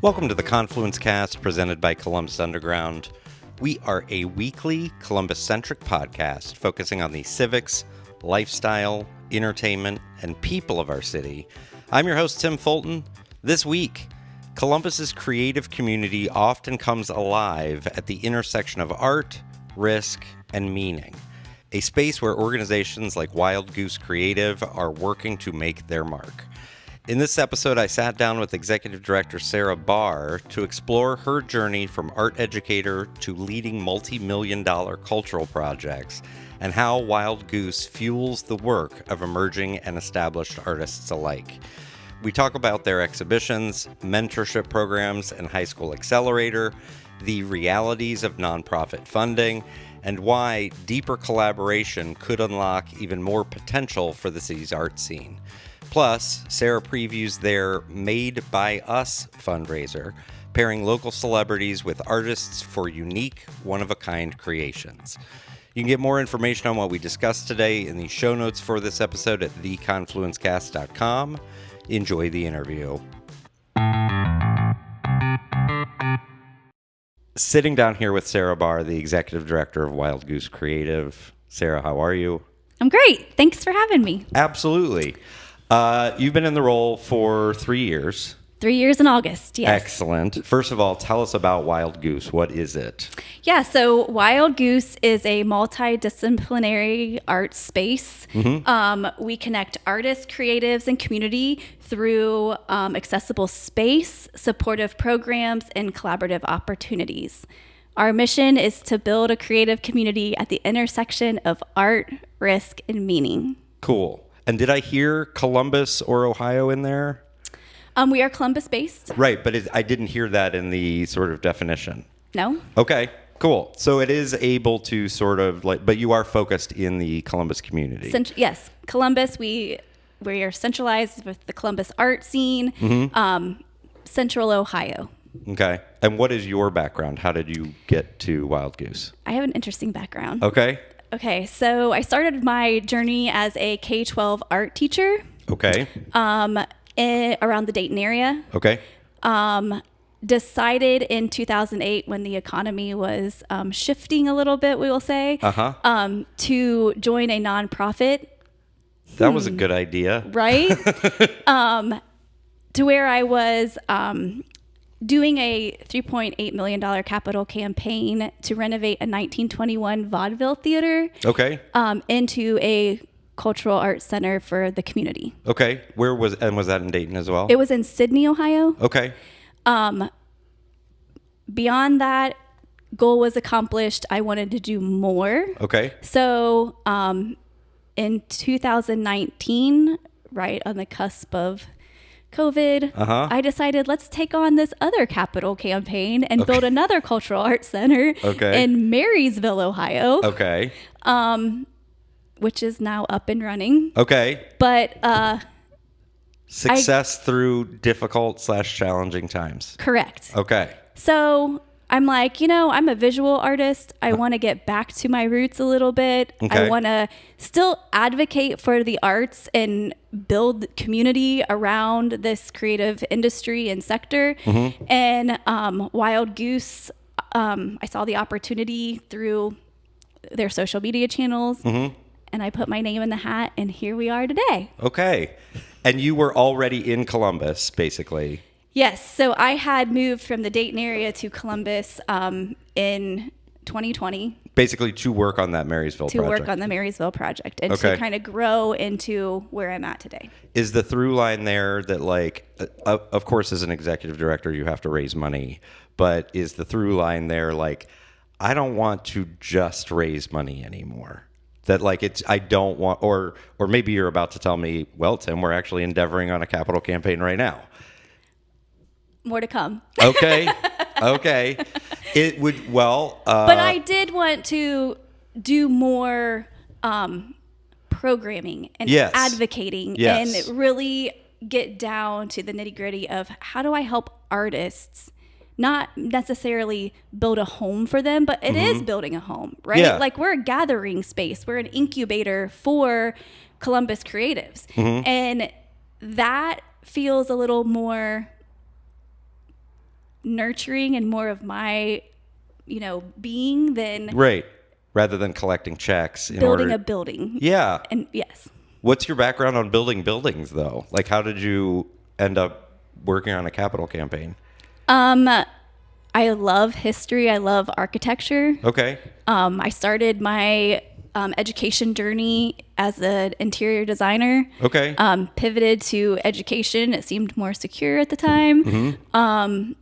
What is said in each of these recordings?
Welcome to the Confluence cast presented by Columbus Underground. We are a weekly Columbus-centric podcast focusing on the civics, lifestyle, entertainment, and people of our city. I'm your host, Tim Fulton. This week, Columbus's creative community often comes alive at the intersection of art, risk, and meaning. A space where organizations like Wild Goose Creative are working to make their mark. In this episode, I sat down with Executive Director Sarah Barr to explore her journey from art educator to leading multi-million-dollar cultural projects and how Wild Goose fuels the work of emerging and established artists alike. We talk about their exhibitions, mentorship programs, and high school accelerator, the realities of nonprofit funding, and why deeper collaboration could unlock even more potential for the city's art scene. Plus, Sarah previews their Made by Us fundraiser, pairing local celebrities with artists for unique, one-of-a-kind creations. You can get more information on what we discussed today in the show notes for this episode at theconfluencecast.com. Enjoy the interview. Sitting down here with Sarah Barr, the Executive Director of Wild Goose Creative. Sarah, how are you? I'm great. Thanks for having me. Absolutely. You've been in the role for 3 years. 3 years in August, yes. Excellent. First of all, tell us about Wild Goose. What is it? Yeah, so Wild Goose is a multidisciplinary art space. We connect artists, creatives, and community through accessible space, supportive programs, and collaborative opportunities. Our mission is to build a creative community at the intersection of art, risk, and meaning. Cool. And did I hear Columbus or Ohio in there? We are Columbus-based. Right, but I didn't hear that in the sort of definition. No. Okay, cool. So it is able to sort of but you are focused in the Columbus community. Yes, Columbus. We are centralized with the Columbus art scene, Central Ohio. Okay. And what is your background? How did you get to Wild Goose? I have an interesting background. Okay, so I started my journey as a K-12 art teacher. Okay. Around the Dayton area. Okay. Decided in 2008 when the economy was shifting a little bit, we will say, to join a nonprofit. That was a good idea. Right? To where I was doing a $3.8 million capital campaign to renovate a 1921 vaudeville theater into a cultural arts center for the community. Okay. Was that in Dayton as well? It was in Sydney, Ohio. Okay. Beyond that, goal was accomplished. I wanted to do more. Okay. So in 2019, right on the cusp of COVID, I decided let's take on this other capital campaign and build another cultural arts center in Marysville, Ohio. Okay. Which is now up and running. Okay. But success through difficult/challenging times. Correct. Okay. So I'm like, I'm a visual artist. I want to get back to my roots a little bit. Okay. I want to still advocate for the arts and build community around this creative industry and sector. And Wild Goose, I saw the opportunity through their social media channels. And I put my name in the hat, and here we are today. Okay. And you were already in Columbus, basically. Yes. So I had moved from the Dayton area to Columbus in 2020. Basically to work on that Marysville project. To work on the Marysville project and to kind of grow into where I'm at today. Is the through line there that of course, as an executive director, you have to raise money, but is the through line there I don't want to just raise money anymore? That I don't want, or maybe you're about to tell me, well, Tim, we're actually endeavoring on a capital campaign right now. More to come. Okay. It would, but I did want to do more programming and advocating and really get down to the nitty gritty of how do I help artists not necessarily build a home for them, but it is building a home, right? Yeah. We're a gathering space. We're an incubator for Columbus creatives. And that feels a little more nurturing and more of my, being than Right. Rather than collecting checks in building order... a building. Yeah. And yes. What's your background on building buildings, though? Like, how did you end up working on a capital campaign? I love history. I love architecture. Okay. I started my education journey as an interior designer. Okay. Pivoted to education. It seemed more secure at the time. Mm-hmm.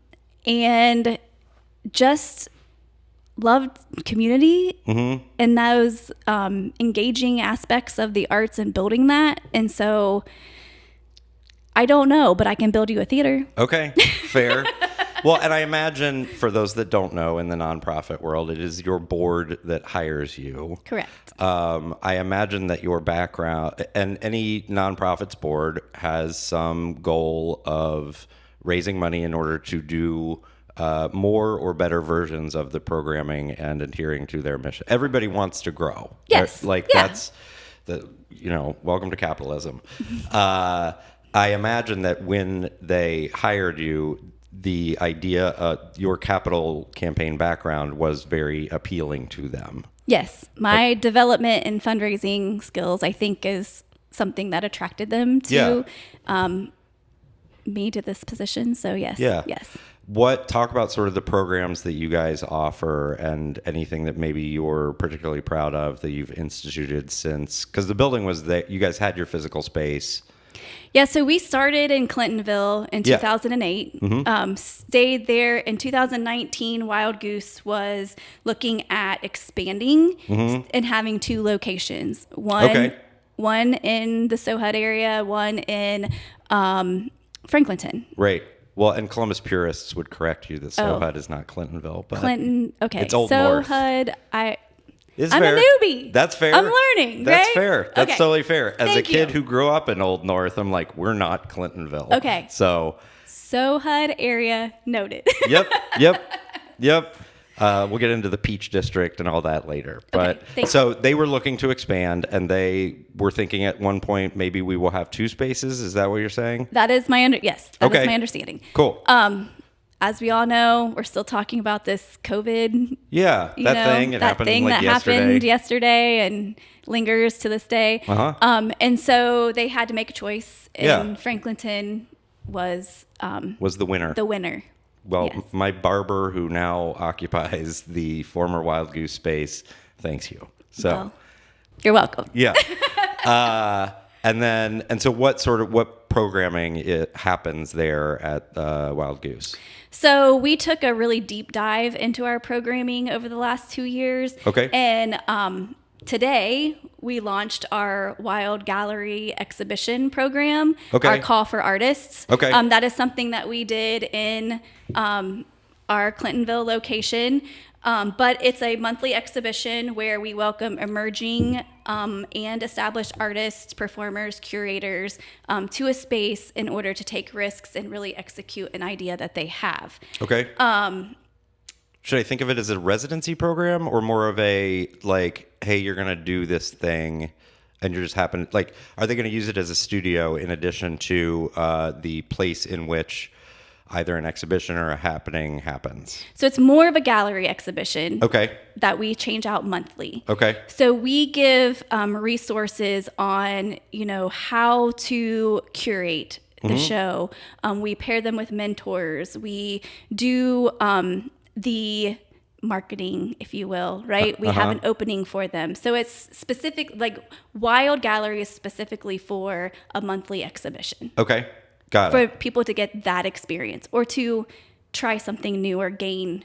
And just loved community and those engaging aspects of the arts and building that. And so I don't know, but I can build you a theater. Okay, fair. Well, and I imagine for those that don't know, in the nonprofit world, it is your board that hires you. Correct. I imagine that your background, and any nonprofit's board has some goal of raising money in order to do more or better versions of the programming and adhering to their mission. Everybody wants to grow. Yes. That's the, welcome to capitalism. I imagine that when they hired you, the idea, your capital campaign background was very appealing to them. Yes. My development and fundraising skills, I think, is something that attracted them to me to this position. So yes. Yeah. Yes. Talk about sort of the programs that you guys offer and anything that maybe you're particularly proud of that you've instituted since, because the building was that you guys had your physical space. Yeah, so we started in Clintonville in 2008, stayed there. In 2019, Wild Goose was looking at expanding and having 2 locations. One in the Sohud area, one in Franklinton. Right. Well, and Columbus purists would correct you that Sohud is not Clintonville. But Clinton, okay. It's Old North. Sohud, I'm fair. a newbie. That's fair. I'm learning, That's right? fair. That's totally fair. As Thank a kid you. who grew up in Old North, I'm like, we're not Clintonville. Okay. So. Sohud area noted. Yep. We'll get into the Peach District and all that later. But Okay, so they were looking to expand, and they were thinking at one point maybe we will have 2 spaces. Is that what you're saying? That is my is my understanding. Cool. As we all know, we're still talking about this COVID. Yeah, thing. It happened yesterday and lingers to this day. And so they had to make a choice, and Franklinton was the winner. The winner. Well, yes. My barber, who now occupies the former Wild Goose space, thanks you. So, well, you're welcome. Yeah. And so what programming happens there at Wild Goose? So we took a really deep dive into our programming over the last 2 years. Okay. And today we launched our Wild Gallery exhibition program, our Call for Artists. Okay. That is something that we did in our Clintonville location. But it's a monthly exhibition where we welcome emerging and established artists, performers, curators to a space in order to take risks and really execute an idea that they have. Okay. Should I think of it as a residency program or more of a hey, you're going to do this thing and you're just are they going to use it as a studio in addition to the place in which either an exhibition or a happening happens? So it's more of a gallery exhibition. Okay. That we change out monthly. Okay. So we give resources on, how to curate the show. We pair them with mentors. We do the marketing, if you will, right? We have an opening for them. So it's specific, Wild Gallery is specifically for a monthly exhibition. Okay. Got it. For people to get that experience or to try something new or gain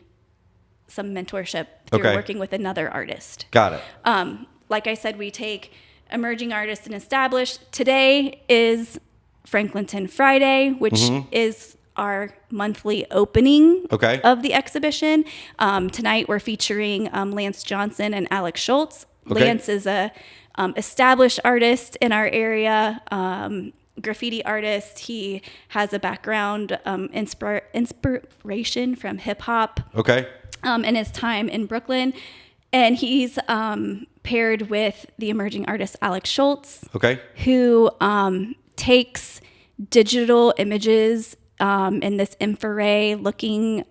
some mentorship through working with another artist. Got it. Like I said, we take emerging artists and established. Today is Franklinton Friday, which is our monthly opening of the exhibition. Tonight we're featuring Lance Johnson and Alex Schultz. Lance is a established artist in our area. Graffiti artist. He has a background inspiration from hip hop. In his time in Brooklyn, and he's paired with the emerging artist Alex Schultz. Who takes digital images in this infrared looking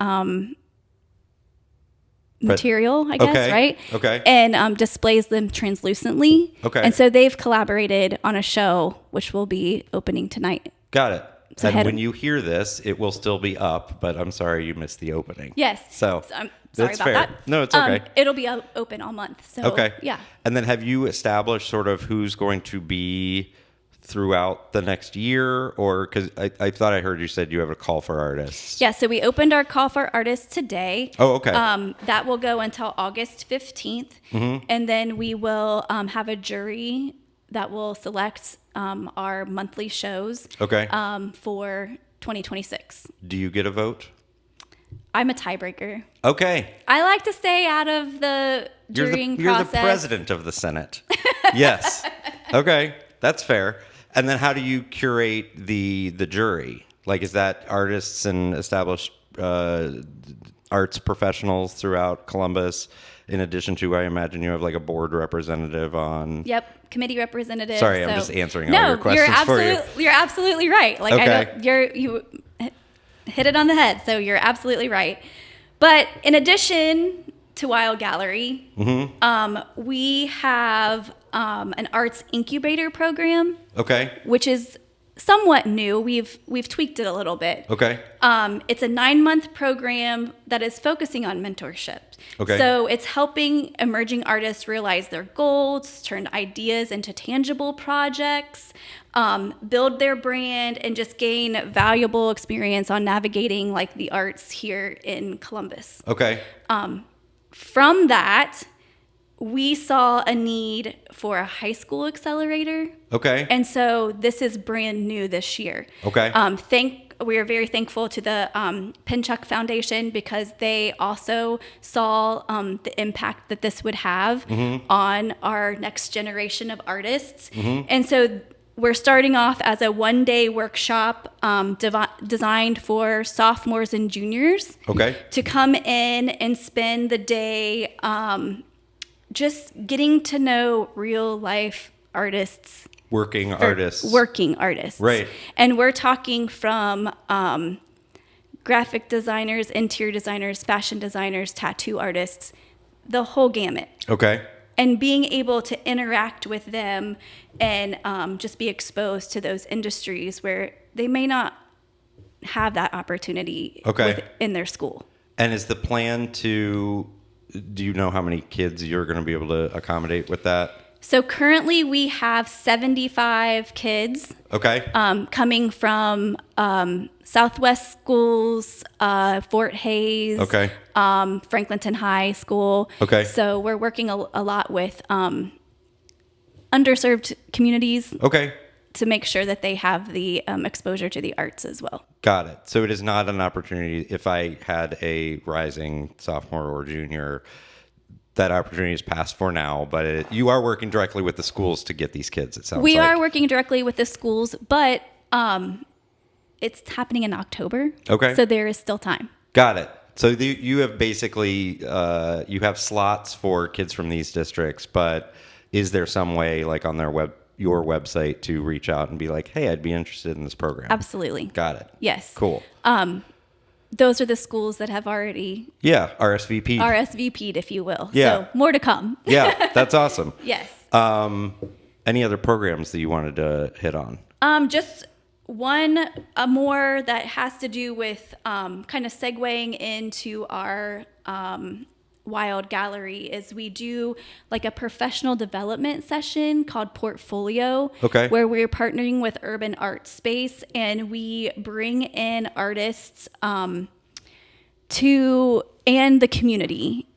material, I guess, right? Okay. And displays them translucently. Okay. And so they've collaborated on a show, which will be opening tonight. Got it. So and when you hear this, it will still be up, but I'm sorry you missed the opening. Yes. So I'm sorry about fair. that. No, it's okay. It'll be open all month. So, Okay. yeah. And then have you established sort of who's going to be throughout the next year? Or because I thought I heard you said you have a call for artists. Yeah, so we opened our call for artists today. Oh, okay. That will go until August 15th. Mm-hmm. And then we will have a jury that will select our monthly shows Okay. for 2026. Do you get a vote? I'm a tiebreaker. Okay. I like to stay out of the jurying You're process. the president of the Senate. Yes. Okay. That's fair. And then how do you curate the jury? Like, is that artists and established arts professionals throughout Columbus, in addition to, I imagine you have like a board representative on... Yep, committee representative. Sorry, I'm just answering all your questions for you. You're absolutely right. Like, Okay. you hit it on the head, so you're absolutely right. But in addition to Wild Gallery, we have an arts incubator program. Okay. Which is somewhat new. We've tweaked it a little bit. Okay. It's a 9-month program that is focusing on mentorship. Okay. So it's helping emerging artists realize their goals, turn ideas into tangible projects, build their brand, and just gain valuable experience on navigating like the arts here in Columbus. Okay. From that, we saw a need for a high school accelerator. Okay. And so this is brand new this year. Okay. We are very thankful to the Pinchuk Foundation because they also saw the impact that this would have on our next generation of artists. And so we're starting off as a 1-day workshop designed for sophomores and juniors. Okay. To come in and spend the day just getting to know real life artists. Working artists. Right. And we're talking from graphic designers, interior designers, fashion designers, tattoo artists, the whole gamut. Okay. And being able to interact with them and just be exposed to those industries where they may not have that opportunity in their school. And is the plan do you know how many kids you're going to be able to accommodate with that? So currently we have 75 kids. Okay. Coming from Southwest schools, Fort Hayes, Franklinton High School. Okay. So we're working a lot with underserved communities. Okay. To make sure that they have the exposure to the arts as well. Got it. So it is not an opportunity. If I had a rising sophomore or junior, that opportunity is passed for now, but you are working directly with the schools to get these kids, it sounds like. We are working directly with the schools, but it's happening in October. Okay. So there is still time. Got it. So you have basically, you have slots for kids from these districts, but is there some way like on your website to reach out and be like, hey, I'd be interested in this program? Absolutely. Got it. Yes. Cool. Those are the schools that have already RSVP'd, if you will. Yeah. So more to come. Yeah, that's awesome. Yes. Any other programs that you wanted to hit on? Just one more that has to do with kind of segueing into our Wild Gallery is we do like a professional development session called Portfolio, where we're partnering with Urban Art Space and we bring in artists and the community.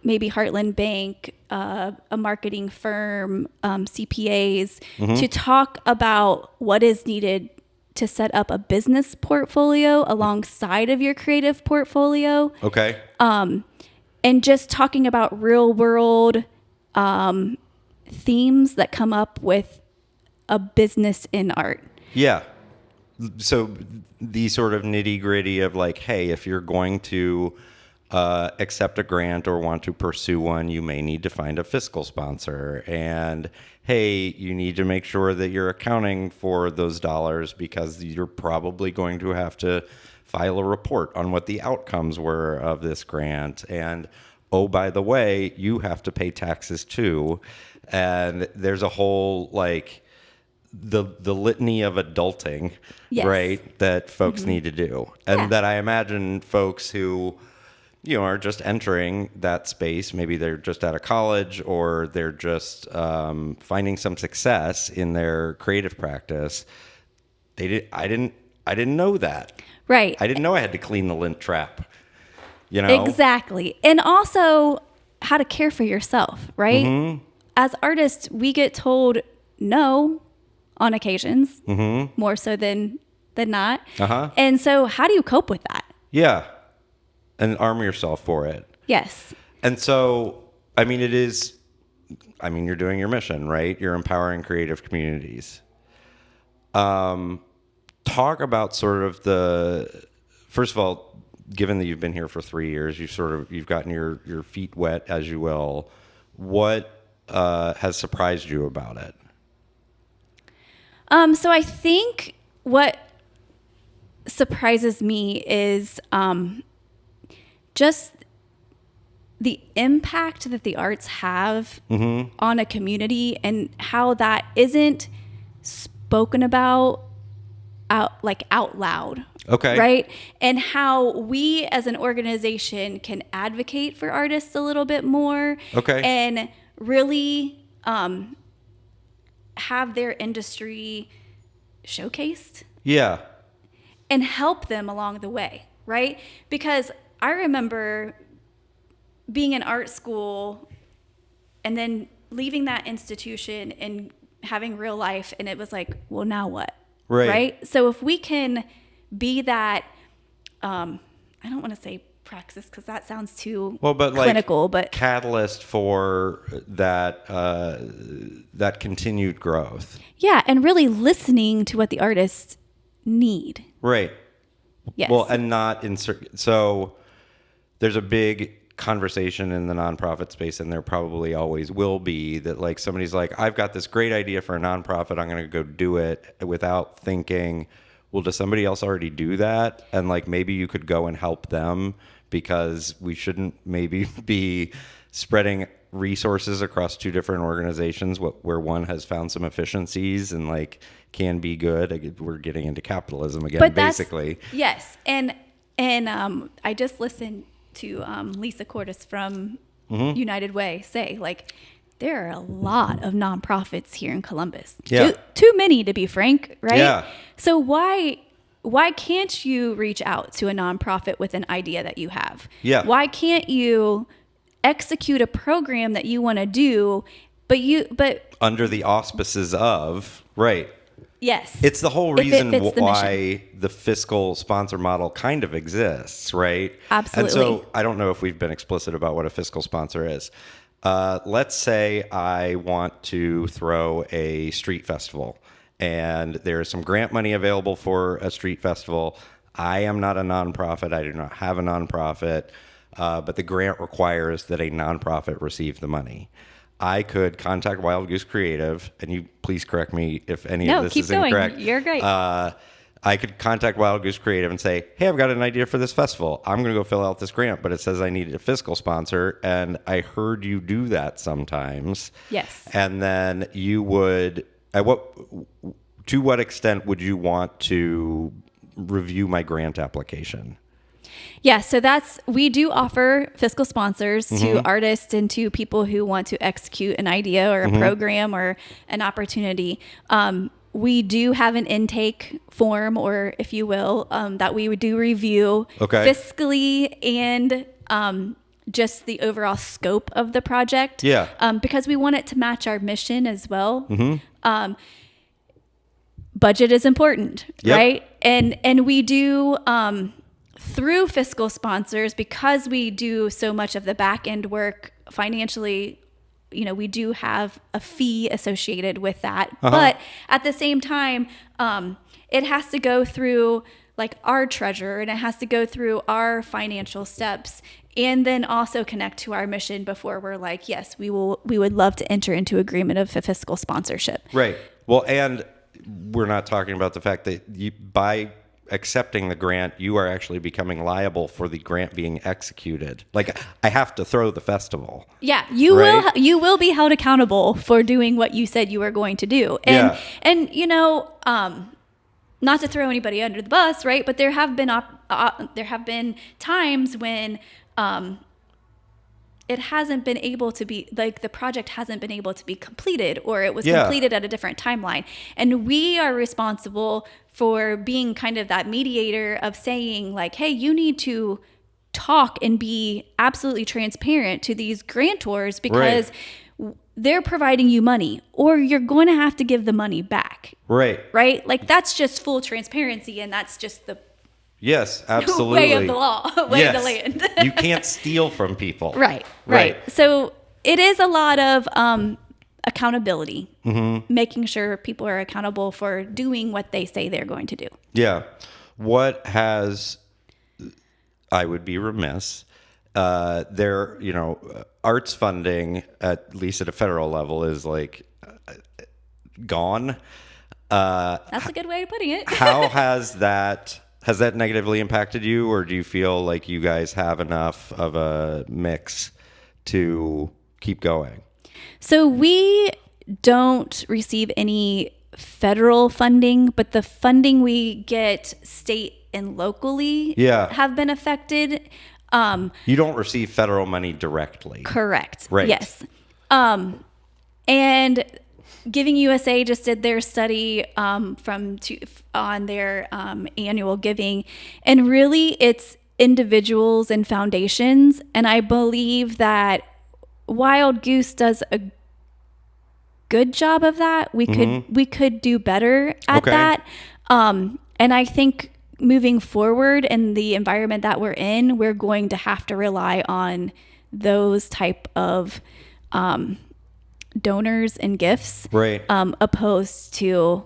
Maybe Heartland Bank, a marketing firm, CPAs, to talk about what is needed to set up a business portfolio alongside of your creative portfolio. Okay. And just talking about real world themes that come up with a business in art. Yeah. So the sort of nitty gritty of like, hey, if you're going to accept a grant or want to pursue one, you may need to find a fiscal sponsor. And hey, you need to make sure that you're accounting for those dollars because you're probably going to have to file a report on what the outcomes were of this grant. And oh, by the way, you have to pay taxes too. And there's a whole the litany of adulting, Yes. right, that folks need to do. And that I imagine folks who are just entering that space. Maybe they're just out of college or they're just finding some success in their creative practice. I didn't know that. Right. I didn't know I had to clean the lint trap. Exactly. And also how to care for yourself, right? As artists, we get told no on occasions, more so than not. And so how do you cope with that? Yeah. And arm yourself for it. Yes. And so, you're doing your mission, right? You're empowering creative communities. Talk about sort of first of all, given that you've been here for 3 years, you've gotten your feet wet, as you will. What has surprised you about it? So I think what surprises me is just the impact that the arts have on a community and how that isn't spoken about out loud. Okay. Right? And how we as an organization can advocate for artists a little bit more. Okay. And really have their industry showcased. Yeah. And help them along the way, right? Because I remember being in art school and then leaving that institution and having real life, and it was like, well, now what? Right? So if we can be that, I don't want to say praxis because that sounds too clinical, but catalyst for that that continued growth. Yeah, and really listening to what the artists need. Right. Yes. Well, and not insert. So there's a big conversation in the nonprofit space, and there probably always will be, that somebody's like, I've got this great idea for a nonprofit. I'm going to go do it, without thinking, well, does somebody else already do that? And maybe you could go and help them, because we shouldn't maybe be spreading resources across two different organizations where one has found some efficiencies and can be good. We're getting into capitalism again, but basically. Yes. And I just listened to Lisa Cordes from United Way say, there are a lot of nonprofits here in Columbus. Yeah. Too many, to be frank, right? Yeah. So why can't you reach out to a nonprofit with an idea that you have? Yeah. Why can't you execute a program that you want to do, but under the auspices of, right? Yes. It's the whole reason why mission. the fiscal sponsor model kind of exists, right? Absolutely. And so I don't know if we've been explicit about what a fiscal sponsor is. Let's say I want to throw a street festival, and there's some grant money available for a street festival. I am not a nonprofit. I do not have a nonprofit, but the grant requires that a nonprofit receive the money. I could contact Wild Goose Creative, and you please correct me if any of this is incorrect. You're great. I could contact Wild Goose Creative and say, hey, I've got an idea for this festival. I'm going to go fill out this grant, but it says I need a fiscal sponsor, and I heard you do that sometimes. Yes. And then you would, to what extent would you want to review my grant application? Yeah, so we do offer fiscal sponsors to artists and to people who want to execute an idea or a program or an opportunity. We do have an intake form, or if you will, that we would do review fiscally and just the overall scope of the project. Yeah. Because we want it to match our mission as well. Budget is important, right? And we do through fiscal sponsors, because we do so much of the back end work financially. We do have a fee associated with that. But at the same time, it has to go through our treasurer, and it has to go through our financial steps. and then also connect to our mission before we're like, yes, we would love to enter into agreement of a fiscal sponsorship. Right. Well, and we're not talking about the fact that by accepting the grant, you are actually becoming liable for the grant being executed. Like, I have to throw the festival. Yeah, you will be held accountable for doing what you said you were going to do. And you know, not to throw anybody under the bus, right? But there have been times when it hasn't been able to be, like, the project hasn't been able to be completed, or it was completed at a different timeline. And we are responsible for being kind of that mediator of saying, like, hey, you need to talk and be absolutely transparent to these grantors, because they're providing you money, or you're going to have to give the money back. Right? Like, that's just full transparency, and that's just the absolutely way of the law, of the land. You can't steal from people. Right. So it is a lot of accountability, making sure people are accountable for doing what they say they're going to do. Yeah. I would be remiss. Arts funding, at least at a federal level, is like gone. That's a good way of putting it. How has that negatively impacted you, or do you feel like you guys have enough of a mix to keep going? So we don't receive any federal funding, but the funding we get state and locally have been affected. You don't receive federal money directly. Correct. Right. Yes. And Giving USA just did their study on their annual giving, and really it's individuals and foundations. And I believe that Wild Goose does a good job of that. We could do better at that. And I think moving forward in the environment that we're in, we're going to have to rely on those type of donors and gifts, opposed to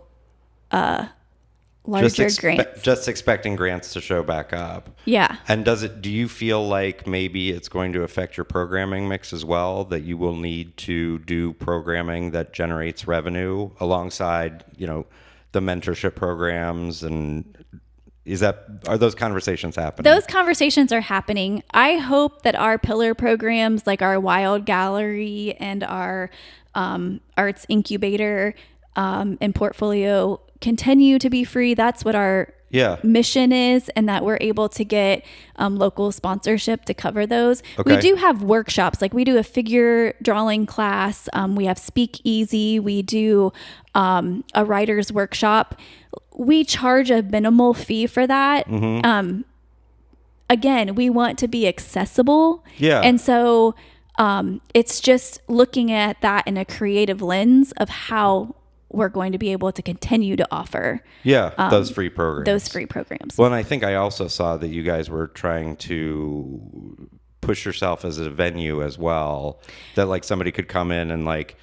larger grants. Just expecting grants to show back up. Yeah. And do you feel like maybe it's going to affect your programming mix as well, that you will need to do programming that generates revenue alongside, the mentorship programs? And are those conversations happening? Those conversations are happening. I hope that our pillar programs, like our Wild Gallery and our Arts Incubator and Portfolio, continue to be free. That's what our mission is, and that we're able to get local sponsorship to cover those. We do have workshops, like we do a figure drawing class. We have Speak Easy. We do a writer's workshop. We charge a minimal fee for that. Again, we want to be accessible. Yeah. And so it's just looking at that in a creative lens of how we're going to be able to continue to offer those free programs. Well, and I think I also saw that you guys were trying to push yourself as a venue as well, that like somebody could come in and like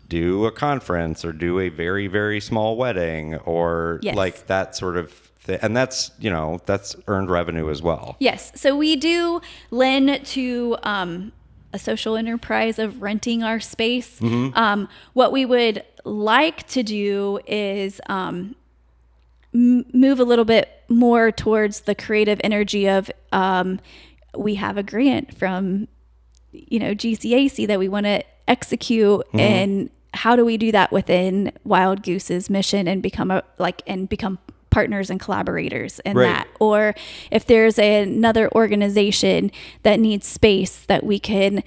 do a conference or do a very, very small wedding or like that sort of thing. And that's, that's earned revenue as well. Yes. So we do lend to a social enterprise of renting our space. What we would like to do is move a little bit more towards the creative energy of we have a grant from GCAC that we want to execute, and how do we do that within Wild Goose's mission and become partners and collaborators in that? Or if there's another organization that needs space that we can,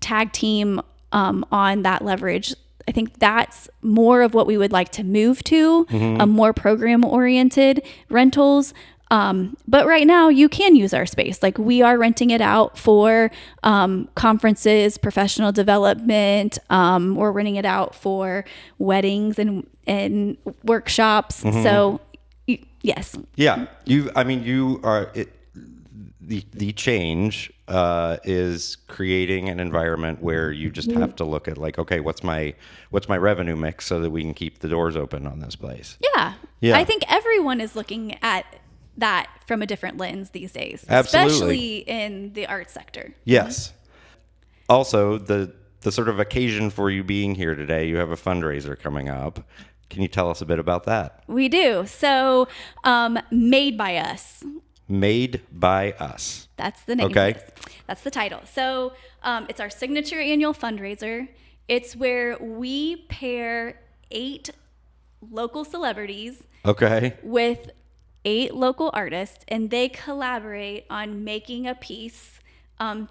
tag team on that leverage. I think that's more of what we would like to move to, a more program oriented rentals. But right now you can use our space. Like, we are renting it out for conferences, professional development. We're renting it out for weddings and workshops. So yes. Yeah. You are the change is creating an environment where you just have to look at like, okay, what's my revenue mix so that we can keep the doors open on this place. Yeah. I think everyone is looking at that from a different lens these days, Absolutely. especially in the arts sector. Yes. Also, the sort of occasion for you being here today, you have a fundraiser coming up. Can you tell us a bit about that? We do. So, Made by Us. Made by Us. That's the name. Okay. Of this. That's the title. So, it's our signature annual fundraiser. It's where we pair 8 local celebrities Okay. with 8 local artists, and they collaborate on making a piece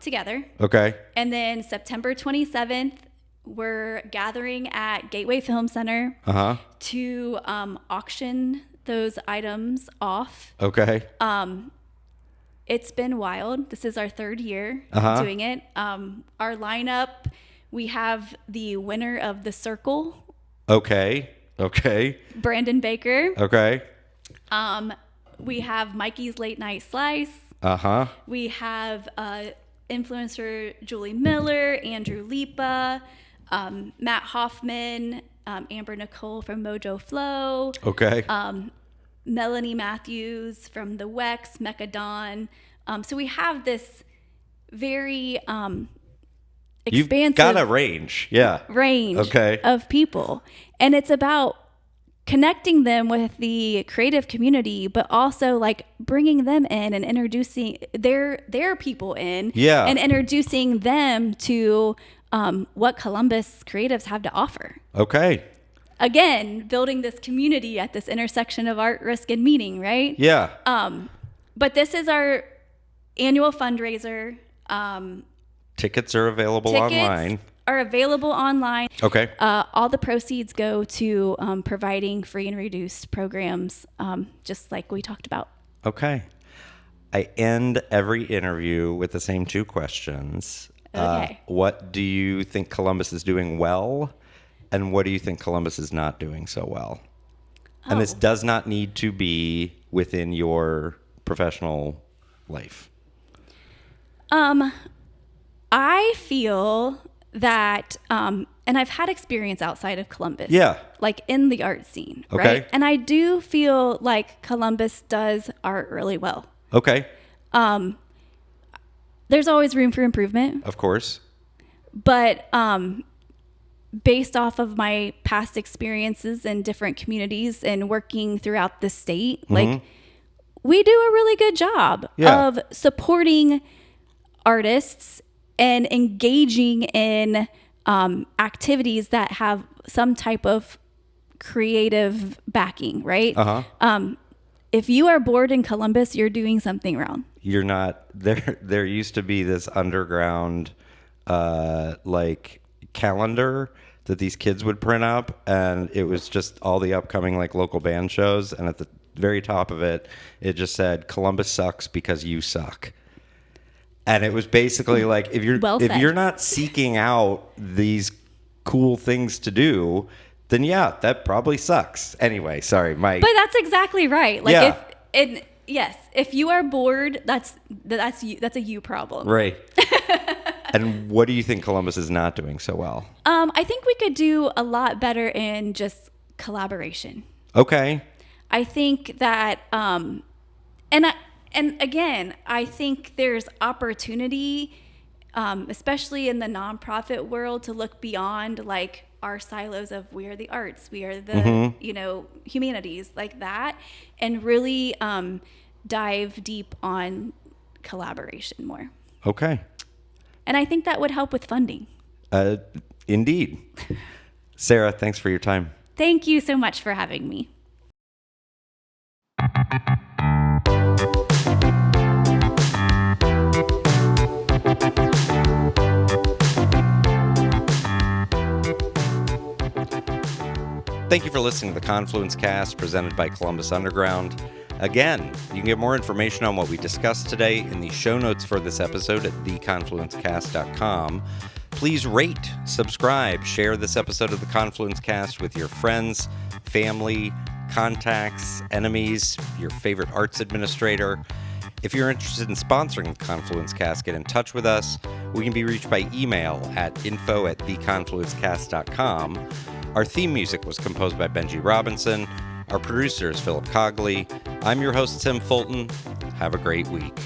together. Okay. And then September 27th, we're gathering at Gateway Film Center to auction those items off. Okay. It's been wild. This is our 3rd year doing it. Our lineup, we have the winner of The Circle. Okay. Brandon Baker. Okay. We have Mikey's Late Night Slice. We have influencer Julie Miller, Andrew Lipa, Matt Hoffman, Amber Nicole from Mojo Flow. Okay. Melanie Matthews from The Wex, Mecca Dawn. So we have this very expansive You've got a range. Yeah. Of people. And it's about connecting them with the creative community, but also like bringing them in and introducing their people in and introducing them to what Columbus creatives have to offer. Okay. Again, building this community at this intersection of art, risk, and meaning, right? Yeah. But this is our annual fundraiser. Tickets are available online. Okay. All the proceeds go to providing free and reduced programs, just like we talked about. Okay. I end every interview with the same 2 questions. Okay. What do you think Columbus is doing well? And what do you think Columbus is not doing so well? And this does not need to be within your professional life. I feel that, and I've had experience outside of Columbus. Yeah. Like in the art scene, Okay. right? And I do feel like Columbus does art really well. Okay. There's always room for improvement. Of course. But based off of my past experiences in different communities and working throughout the state, like we do a really good job of supporting artists and engaging in activities that have some type of creative backing, right? If you are bored in Columbus, you're doing something wrong. You're not there. There used to be this underground like calendar that these kids would print up, and it was just all the upcoming like local band shows, and at the very top of it just said Columbus sucks because you suck. And it was basically like if you're not seeking out these cool things to do, then that probably sucks. Anyway, sorry, Mike. But that's exactly right. Like if you are bored, that's a you problem. Right. And what do you think Columbus is not doing so well? I think we could do a lot better in just collaboration. Okay. I think that, and again, I think there's opportunity, especially in the nonprofit world, to look beyond like our silos of we are the arts, we are the humanities, like that, and really dive deep on collaboration more. Okay. And I think that would help with funding. Indeed. Sarah, thanks for your time. Thank you so much for having me. Thank you for listening to the Confluence Cast presented by Columbus Underground. Again, you can get more information on what we discussed today in the show notes for this episode at theconfluencecast.com. Please rate, subscribe, share this episode of the Confluence Cast with your friends, family, contacts, enemies, your favorite arts administrator. If you're interested in sponsoring the Confluence Cast, get in touch with us. We can be reached by email at info@theconfluencecast.com. Our theme music was composed by Benji Robinson. Our producer is Philip Cogley. I'm your host, Tim Fulton. Have a great week.